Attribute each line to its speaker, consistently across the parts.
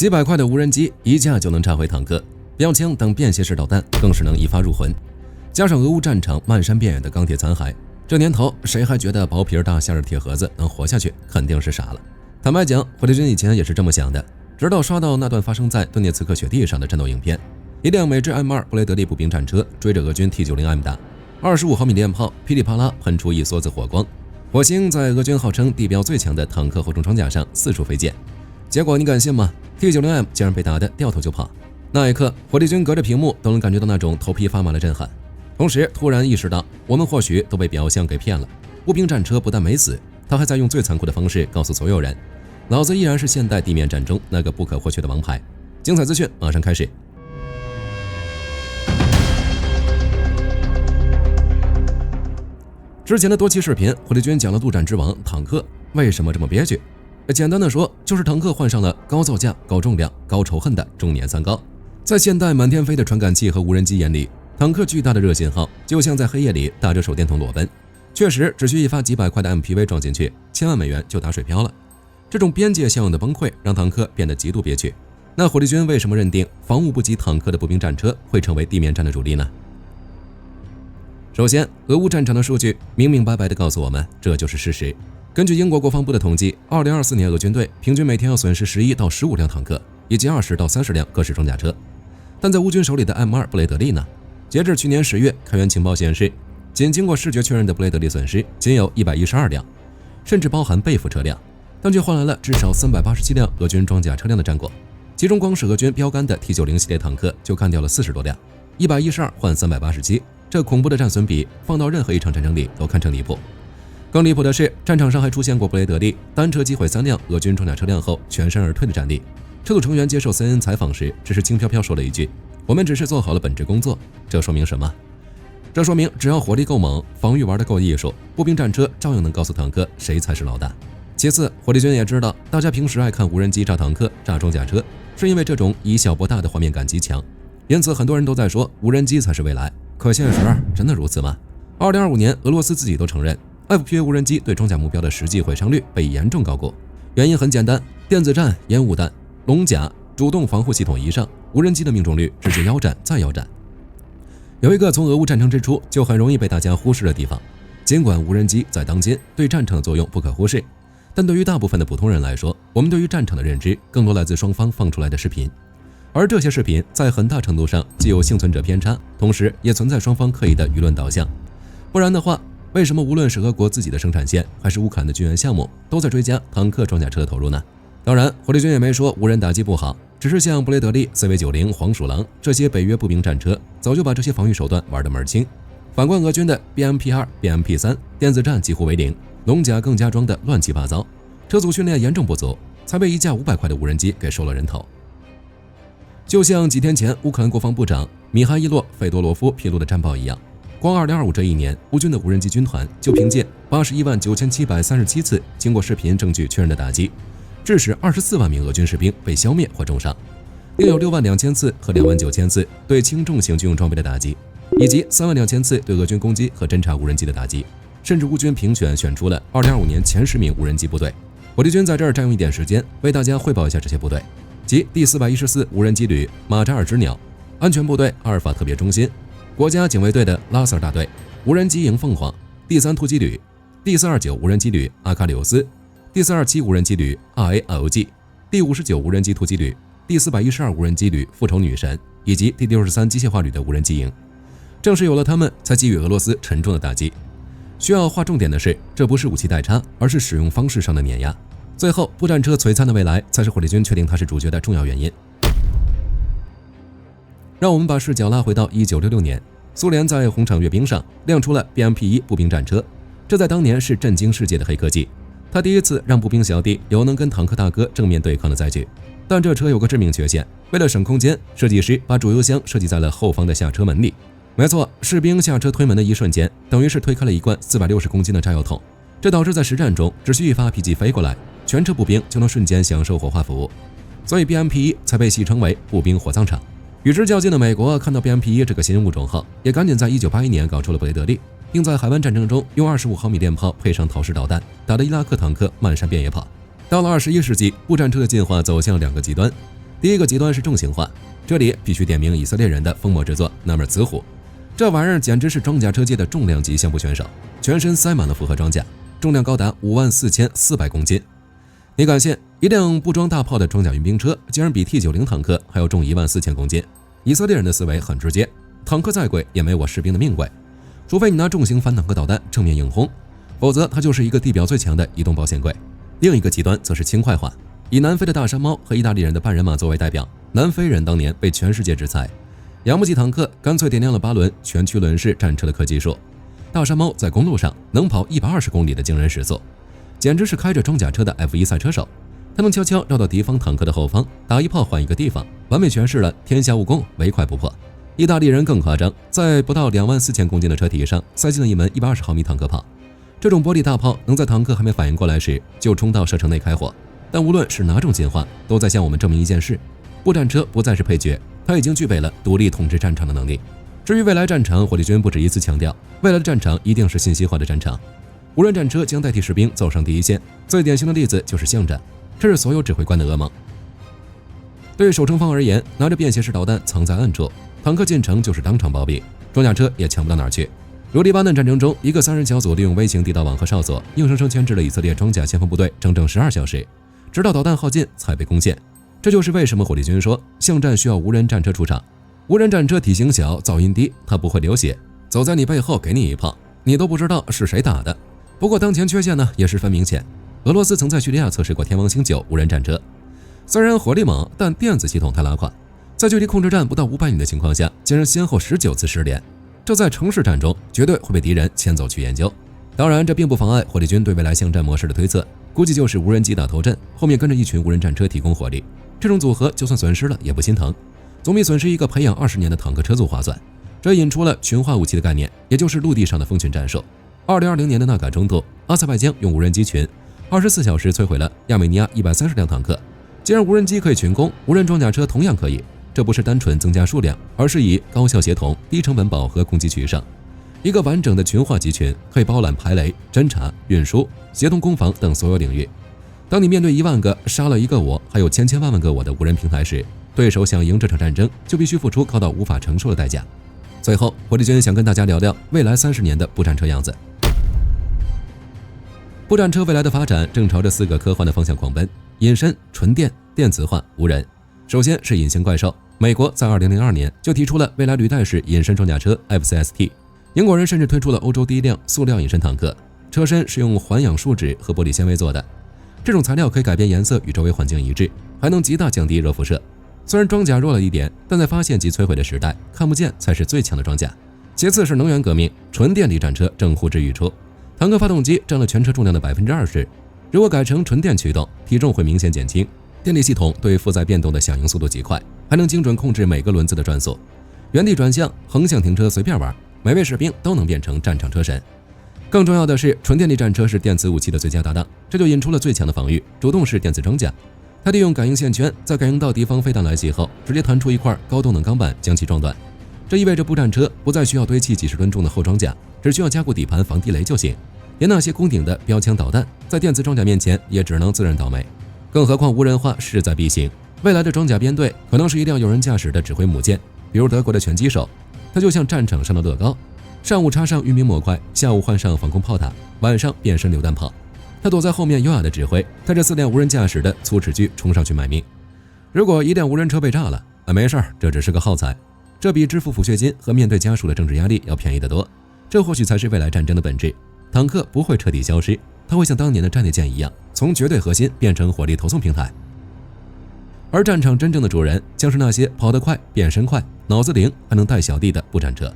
Speaker 1: 几百块的无人机一架就能炸毁坦克，标枪等便携式导弹更是能一发入魂。加上俄乌战场漫山遍野的钢铁残骸，这年头谁还觉得薄皮大馅的铁盒子能活下去，肯定是傻了。坦白讲，火力军以前也是这么想的，直到刷到那段发生在顿涅茨克雪地上的战斗影片，一辆美制 M2 布雷德利步兵战车追着俄军 T90M 打，25毫米链炮噼里啪啦喷出一梭子火光，火星在俄军号称地表最强的坦克后重装甲上四处飞溅。结果你敢信吗？ T90M 竟然被打得掉头就跑。那一刻，火力军隔着屏幕都能感觉到那种头皮发麻的震撼，同时突然意识到我们或许都被表象给骗了。步兵战车不但没死，他还在用最残酷的方式告诉所有人，老子依然是现代地面战中那个不可或缺的王牌。精彩资讯马上开始。之前的多期视频，火力军讲了陆战之王坦克为什么这么憋屈。简单的说，就是坦克患上了高造价、高重量、高仇恨的中年三高。在现代满天飞的传感器和无人机眼里，坦克巨大的热信号就像在黑夜里打着手电筒裸奔。确实，只需一发几百块的 MPV 撞进去，千万美元就打水漂了。这种边界效应的崩溃让坦克变得极度憋屈。那火力军为什么认定防务不及坦克的步兵战车会成为地面战的主力呢？首先，俄乌战场的数据明明白白地告诉我们，这就是事实。根据英国国防部的统计，2024年俄军队平均每天要损失11到15辆坦克，以及20到30辆各式装甲车。但在乌军手里的 M2 布雷德利呢？截至去年10月，开源情报显示，仅经过视觉确认的布雷德利损失仅有112辆，甚至包含被俘车辆，但却换来了至少387辆俄军装甲车辆的战果。其中光是俄军标杆的 T90 系列坦克就干掉了40多辆，112换387，这恐怖的战损比放到任何一场战争里都堪称离谱。更离谱的是，战场上还出现过布雷德利单车击毁3辆俄军装甲车辆后全身而退的战例。车组成员接受 CNN 采访时，只是轻飘飘说了一句：“我们只是做好了本职工作。”这说明什么？这说明只要火力够猛，防御玩得够艺术，步兵战车照样能告诉坦克谁才是老大。其次，火力军也知道，大家平时爱看无人机炸坦克、炸装甲车，是因为这种以小博大的画面感极强，因此很多人都在说无人机才是未来。可现实真的如此吗？2025年，俄罗斯自己都承认FPV 无人机对装甲目标的实际毁伤率被严重高估，原因很简单，电子战、烟雾弹、龙甲、主动防护系统以上，无人机的命中率直接腰斩再腰斩。有一个从俄乌战争之初就很容易被大家忽视的地方，尽管无人机在当今对战场的作用不可忽视，但对于大部分的普通人来说，我们对于战场的认知更多来自双方放出来的视频，而这些视频在很大程度上既有幸存者偏差，同时也存在双方刻意的舆论导向。不然的话，为什么无论是俄国自己的生产线，还是乌克兰的军援项目，都在追加坦克装甲车的投入呢？当然，火力军也没说无人打击不好，只是像布雷德利、CV90、黄鼠狼这些北约步兵战车，早就把这些防御手段玩得门儿清。反观俄军的 BMP2、BMP3，电子战几乎为零，龙甲更加装得乱七八糟，车组训练严重不足，才被一架500块的无人机给收了人头。就像几天前乌克兰国防部长米哈伊洛·费多罗夫披露的战报一样，光2025这一年，乌军的无人机军团就凭借819737次经过视频证据确认的打击，致使24万名俄军士兵被消灭或重伤，另有6万2000次和2万9000次对轻重型军用装备的打击，以及3万2000次对俄军攻击和侦察无人机的打击。甚至乌军评选出了2025年前10名无人机部队。火力军在这儿占用一点时间，为大家汇报一下这些部队，即第414无人机旅马扎尔之鸟、安全部队阿尔法特别中心、国家警卫队的拉塞尔大队、无人机营凤凰、第3突击旅、第429无人机旅阿喀柳斯、第427无人机旅 RALG、第59无人机突击旅、第412无人机旅复仇女神以及第63机械化旅的无人机营。正是有了他们，才给予俄罗斯沉重的打击。需要划重点的是，这不是武器代差，而是使用方式上的碾压。最后，步战车璀璨的未来才是火力军确定它是主角的重要原因。让我们把视角拉回到1966年，苏联在红场阅兵上亮出了 BMP-1 步兵战车，这在当年是震惊世界的黑科技。它第一次让步兵小弟有能跟坦克大哥正面对抗的载具。但这车有个致命缺陷，为了省空间，设计师把主油箱设计在了后方的下车门里。没错，士兵下车推门的一瞬间，等于是推开了一罐460公斤的炸药桶，这导致在实战中只需一发 RPG 飞过来，全车步兵就能瞬间享受火化服务，所以 BMP-1 才被戏称为步兵火葬场。与之较劲的美国看到 BMP-1 这个新物种后，也赶紧在1981年搞出了布雷德利，并在海湾战争中用25毫米链炮配上陶式导弹，打得伊拉克坦克漫山遍野跑。到了21世纪，步战车的进化走向2个极端，第一个极端是重型化，这里必须点名以色列人的疯魔之作纳闷子虎，这玩意儿简直是装甲车界的重量级相扑选手，全身塞满了复合装甲，重量高达54400公斤。你敢信一辆不装大炮的装甲运兵车竟然比 T90 坦克还要重14000公斤？以色列人的思维很直接，坦克再贵也没我士兵的命贵，除非你拿重型反坦克导弹正面硬轰，否则它就是一个地表最强的移动保险柜。另一个极端则是轻快化，以南非的大山猫和意大利人的半人马作为代表，南非人当年被全世界制裁，养不起坦克，干脆点亮了8轮全驱轮式战车的科技术。大山猫在公路上能跑120公里的惊人时速，简直是开着装甲车的 F1 赛车手。他能悄悄绕到敌方坦克的后方，打一炮换一个地方，完美诠释了天下武功唯快不破。意大利人更夸张，在不到24000公斤的车体上塞进了一门120毫米坦克炮，这种玻璃大炮能在坦克还没反应过来时就冲到射程内开火。但无论是哪种进化，都在向我们证明一件事：步战车不再是配角，它已经具备了独立统治战场的能力。至于未来战场，火力军不止一次强调，未来的战场一定是信息化的战场，无人战车将代替士兵走上第一线。最典型的例子就是巷战，这是所有指挥官的噩梦。对守城方而言，拿着便携式导弹藏在暗处，坦克进城就是当场暴毙，装甲车也强不到哪儿去。如黎巴嫩战争中，一个3人小组利用微型地道网和哨所，硬生生牵制了以色列装甲先锋部队整整12小时，直到导弹耗尽才被攻陷。这就是为什么火力军说巷战需要无人战车出场。无人战车体型小，噪音低，它不会流血，走在你背后给你一炮，你都不知道是谁打的。不过当前缺陷呢也十分明显，俄罗斯曾在叙利亚测试过天王星9无人战车，虽然火力猛，但电子系统太拉胯，在距离控制站不到500米的情况下，竟然先后19次失联，这在城市战中绝对会被敌人牵走去研究。当然，这并不妨碍火力军对未来巷战模式的推测，估计就是无人机打头阵，后面跟着一群无人战车提供火力，这种组合就算损失了也不心疼，总比损失一个培养20年的坦克车组划算。这引出了群化武器的概念，也就是陆地上的蜂群战术。2020年的纳嘎冲突，阿塞拜疆用无人机群24小时摧毁了亚美尼亚130辆坦克。既然无人机可以群攻，无人装甲车同样可以，这不是单纯增加数量，而是以高效协同、低成本饱和攻击取胜。一个完整的群化集群可以包揽排雷、侦察、运输、协同攻防等所有领域。当你面对1万个杀了一个我，还有千千万万个我的无人平台时，对手想赢这场战争，就必须付出高到无法承受的代价。最后，火力军想跟大家聊聊未来30年的步战车样子。步战车未来的发展正朝着4个科幻的方向狂奔：隐身、纯电、电磁化、无人。首先是隐形怪兽，美国在2002年就提出了未来履带式隐身装甲车 FCST， 英国人甚至推出了欧洲第一辆塑料隐身坦克，车身是用环氧树脂和玻璃纤维做的，这种材料可以改变颜色与周围环境一致，还能极大降低热辐射。虽然装甲弱了一点，但在发现及摧毁的时代，看不见才是最强的装甲。其次是能源革命，纯电力战车正呼之欲出，坦克发动机占了全车重量的20%，如果改成纯电驱动，体重会明显减轻。电力系统对负载变动的响应速度极快，还能精准控制每个轮子的转速，原地转向、横向停车随便玩，每位士兵都能变成战场车神。更重要的是，纯电力战车是电磁武器的最佳搭档，这就引出了最强的防御——主动式电磁装甲。它利用感应线圈，在感应到敌方飞弹来袭后，直接弹出一块高动能钢板将其撞断。这意味着步战车不再需要堆砌几十吨重的厚装甲，只需要加固底盘防地雷就行。连那些攻顶的标枪导弹，在电磁装甲面前也只能自认倒霉。更何况无人化势在必行，未来的装甲编队可能是一辆有人驾驶的指挥母舰，比如德国的拳击手，它就像战场上的乐高，上午插上域名模块，下午换上防空炮塔，晚上变身榴弹炮。他躲在后面优雅的指挥，带着4辆无人驾驶的粗齿驹冲上去卖命。如果一辆无人车被炸了，没事儿，这只是个耗材，这比支付抚恤金和面对家属的政治压力要便宜得多。这或许才是未来战争的本质。坦克不会彻底消失，它会像当年的战列舰一样，从绝对核心变成火力投送平台。而战场真正的主人将是那些跑得快、变身快、脑子灵还能带小弟的步战车。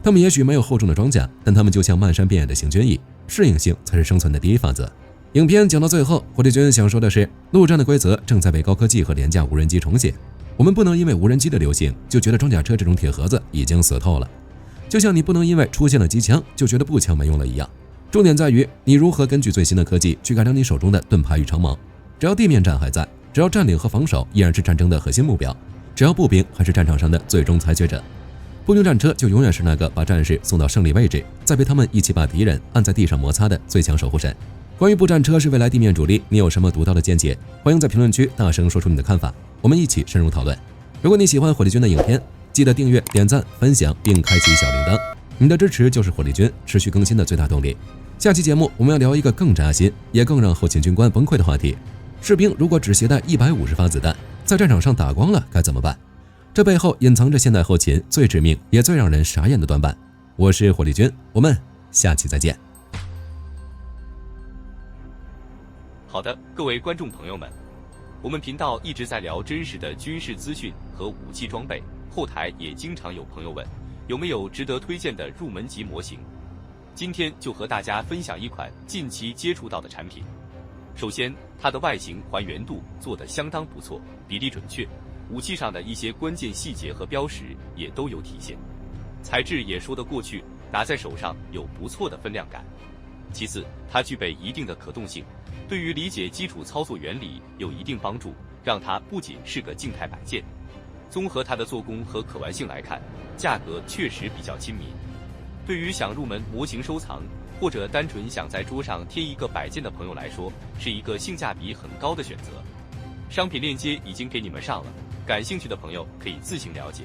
Speaker 1: 他们也许没有厚重的装甲，但他们就像漫山遍野的行军蚁，适应性才是生存的第一法则。影片讲到最后，火力军想说的是，陆战的规则正在被高科技和廉价无人机重写。我们不能因为无人机的流行就觉得装甲车这种铁盒子已经死透了，就像你不能因为出现了机枪就觉得步枪没用了一样。重点在于你如何根据最新的科技去改良你手中的盾牌与长矛。只要地面战还在，只要占领和防守依然是战争的核心目标，只要步兵还是战场上的最终裁决者，步兵战车就永远是那个把战士送到胜利位置，再陪他们一起把敌人按在地上摩擦的最强守护神。关于步战车是未来地面主力，你有什么独到的见解？欢迎在评论区大声说出你的看法，我们一起深入讨论。如果你喜欢火力军的影片，记得订阅、点赞、分享并开启小铃铛，你的支持就是火力军持续更新的最大动力。下期节目我们要聊一个更扎心也更让后勤军官崩溃的话题：士兵如果只携带150发子弹，在战场上打光了该怎么办？这背后隐藏着现代后勤最致命也最让人傻眼的短板。我是火力军，我们下期再见。
Speaker 2: 好的，各位观众朋友们，我们频道一直在聊真实的军事资讯和武器装备，后台也经常有朋友问，有没有值得推荐的入门级模型？今天就和大家分享一款近期接触到的产品。首先，它的外形还原度做得相当不错，比例准确，武器上的一些关键细节和标识也都有体现，材质也说得过去，拿在手上有不错的分量感。其次，它具备一定的可动性，对于理解基础操作原理有一定帮助，让它不仅是个静态摆件。综合它的做工和可玩性来看，价格确实比较亲民。对于想入门模型收藏，或者单纯想在桌上贴一个摆件的朋友来说，是一个性价比很高的选择。商品链接已经给你们上了，感兴趣的朋友可以自行了解。